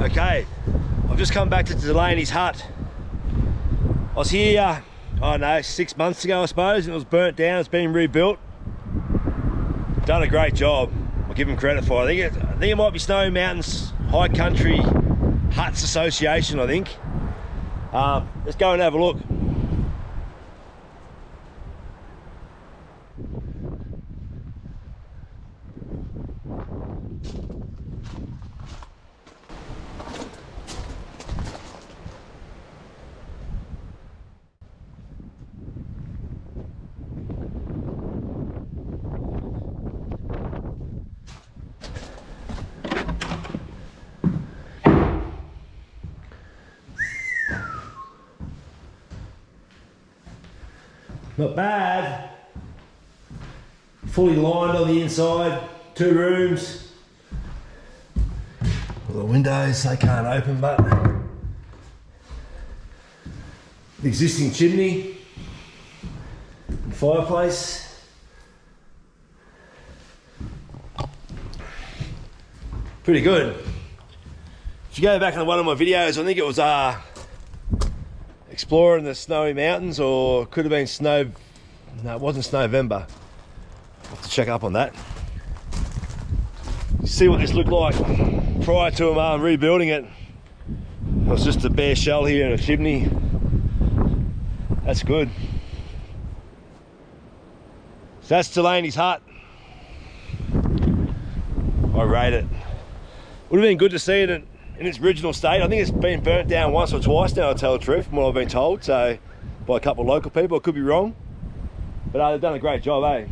Okay, I've just come back to Delaneys Hut. I was here, I don't know, 6 months ago I suppose, and it was burnt down. It's been rebuilt. Done a great job. I'll give them credit for it. I think it might be Snowy Mountains High Country Huts Association, I think. Let's go and have a look. Not bad. Fully lined on the inside, 2 rooms. Well, the windows, they can't open, but the existing chimney and fireplace. Pretty good. If you go back on one of my videos, I think it was exploring the Snowy Mountains, or it could have been no, it wasn't Snowvember. I'll have to check up on that. See what this looked like prior to them rebuilding it. It was just a bare shell here and a chimney. That's good. So that's Delaneys Hut. I rate it. Would have been good to see it in its original state. I think it's been burnt down once or twice now, to tell the truth, from what I've been told, so by a couple of local people. I could be wrong, but they've done a great job, eh?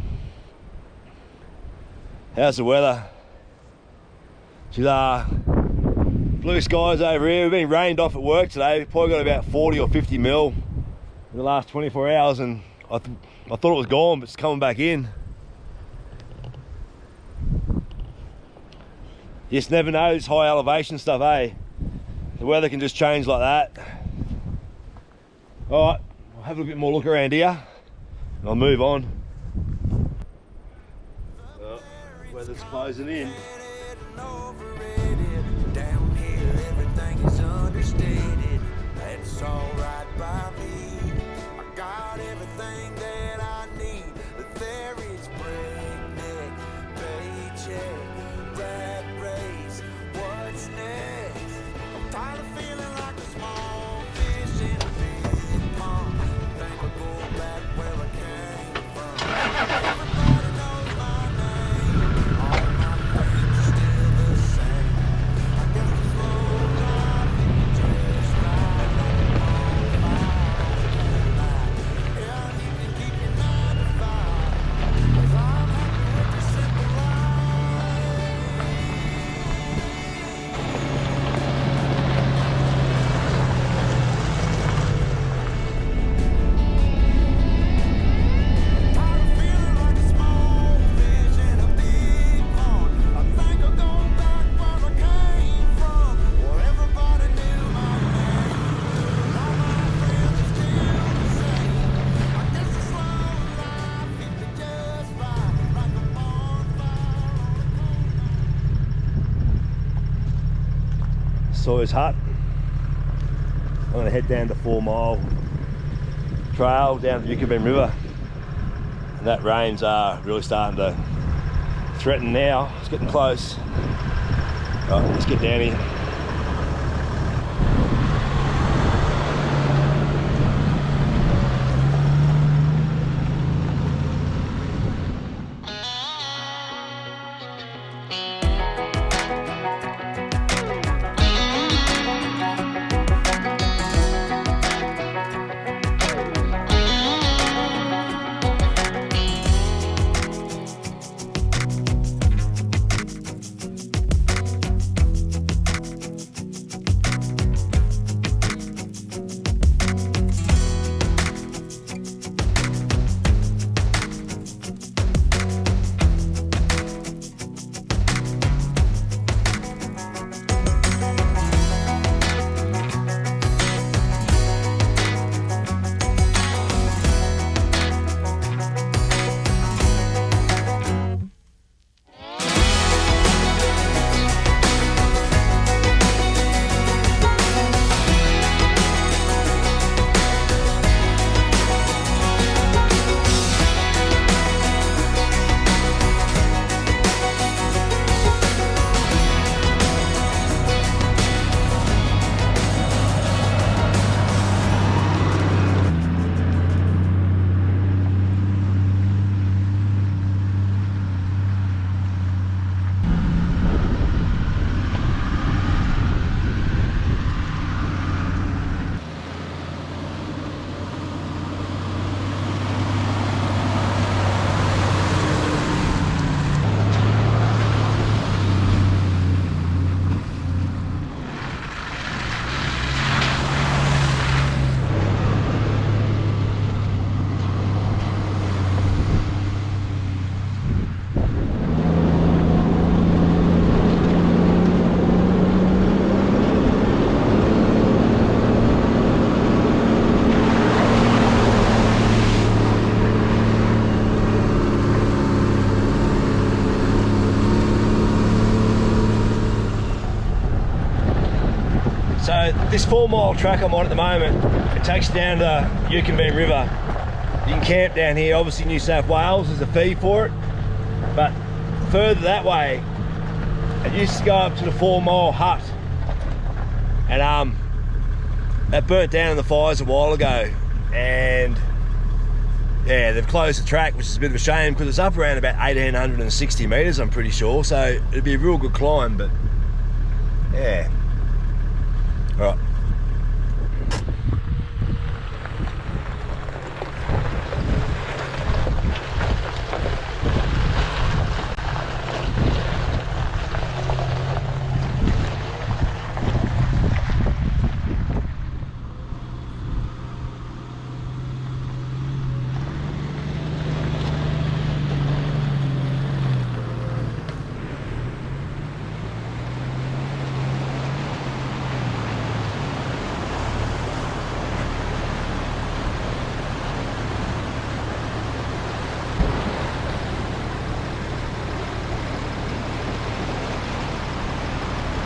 How's the weather? She's blue skies over here. We've been rained off at work today. We've probably got about 40 or 50 mil in the last 24 hours, and I thought it was gone, but it's coming back in. You just never know, this high elevation stuff, eh? The weather can just change like that. All right, I'll have a bit more look around here and I'll move on. Oh, weather's closing in. Down here, everything is understated. That's all right by me. I got everything that I need, but there is breakneck paycheck. What's next? I'm tired of feeling like a small fish in a big pond. Think I'll go back where I came from. Everybody knows my name. All my friends are still the same. I guess the slow life just like a bonfire. Yeah, you can keep your 9 to 5, 'cause I'm happy with the simple life. Sawyer's Hut. I'm going to head down the 4 mile trail down the Eucumbene River. And that rain's really starting to threaten now. It's getting close. Right, let's get down here. So this 4 mile track I'm on at the moment, it takes you down the Eucumbene River. You can camp down here. Obviously New South Wales is a fee for it, but further that way, it used to go up to the 4 mile hut, and that burnt down in the fires a while ago, and yeah, they've closed the track, which is a bit of a shame because it's up around about 1,860 metres, I'm pretty sure, so it'd be a real good climb, but yeah. All right.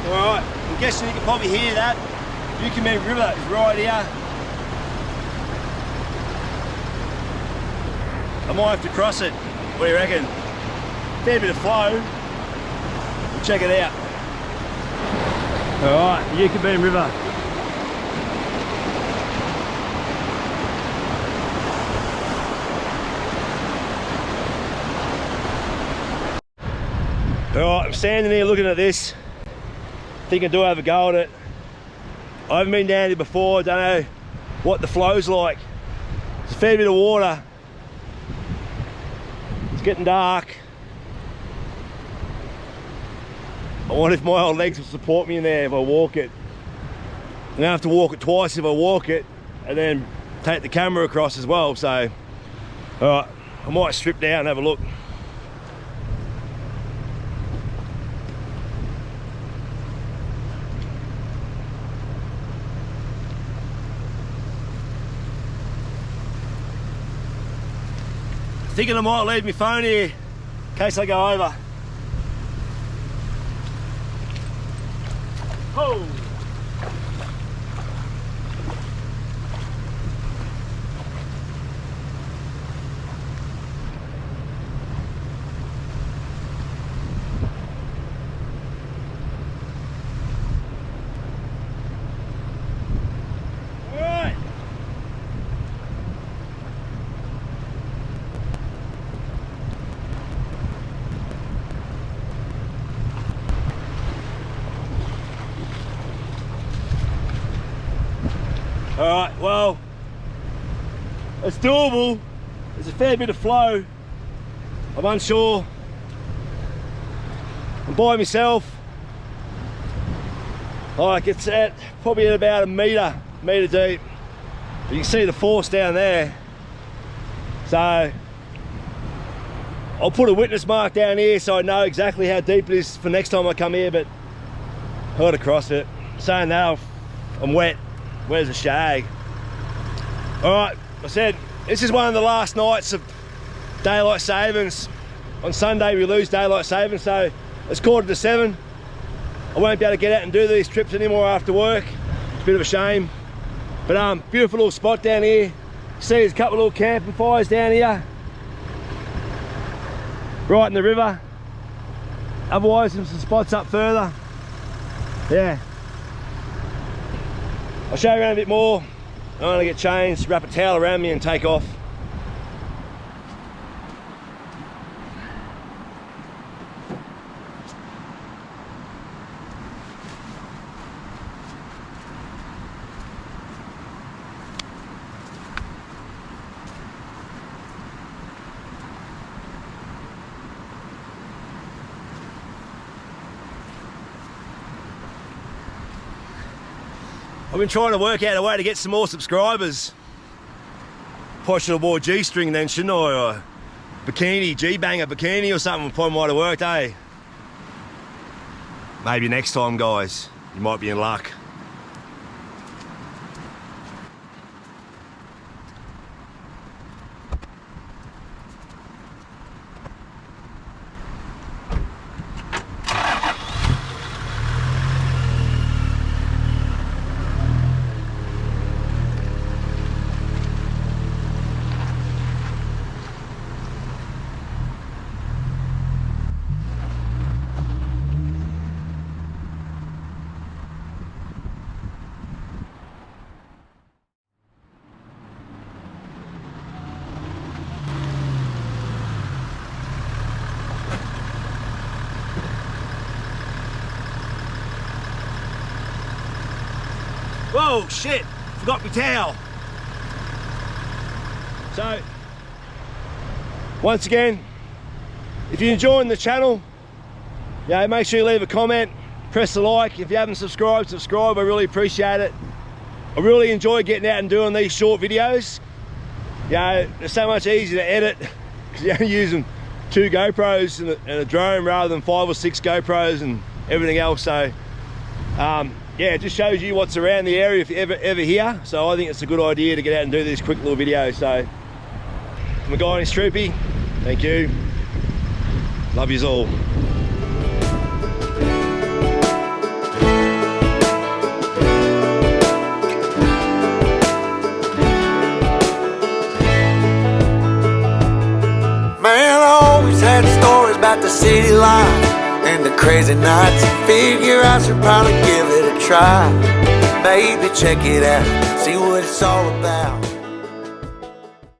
Alright, I'm guessing you can probably hear that. Eucumbene River is right here. I might have to cross it. What do you reckon? Fair bit of flow. We'll check it out. Alright, the Eucumbene River. Alright, I'm standing here looking at this. I think I do have a go at it. I haven't been down here before, I don't know what the flow's like. There's a fair bit of water. It's getting dark. I wonder if my old legs will support me in there if I walk it. I'm gonna have to walk it twice if I walk it, and then take the camera across as well, so alright, I might strip down and have a look. Thinking I might leave my phone here in case I go over. Oh! Alright, well, it's doable. There's a fair bit of flow. I'm unsure. I'm by myself. Like, it's at probably at about a metre deep. You can see the force down there. So I'll put a witness mark down here so I know exactly how deep it is for next time I come here, but I gotta cross it. Saying that, I'm wet. Where's the shag? Alright, I said, this is one of the last nights of daylight savings. On Sunday we lose daylight savings, so it's 7:15. I won't be able to get out and do these trips anymore after work. It's a bit of a shame. But beautiful little spot down here. See, there's a couple of little camping fires down here. Right in the river. Otherwise, there's some spots up further. Yeah. I'll show you around a bit more. I'm gonna get changed, wrap a towel around me and take off. I've been trying to work out a way to get some more subscribers. Probably should have wore G-string then, shouldn't I? Or bikini, G-banger bikini or something probably might have worked, eh? Maybe next time, guys. You might be in luck. Whoa, shit, forgot my towel. So, once again, if you're enjoying the channel, yeah, make sure you leave a comment, press the like. If you haven't subscribed, subscribe, I really appreciate it. I really enjoy getting out and doing these short videos. Yeah, they're so much easier to edit because you're only using 2 GoPros and a drone rather than 5 or 6 GoPros and everything else. So yeah, it just shows you what's around the area if you're ever here. So I think it's a good idea to get out and do these quick little videos. So my guy is Troopy, thank you, love yous all. Man, I always had stories about the city life and the crazy nights. Figure I should probably give it a try. Maybe check it out, see what it's all about.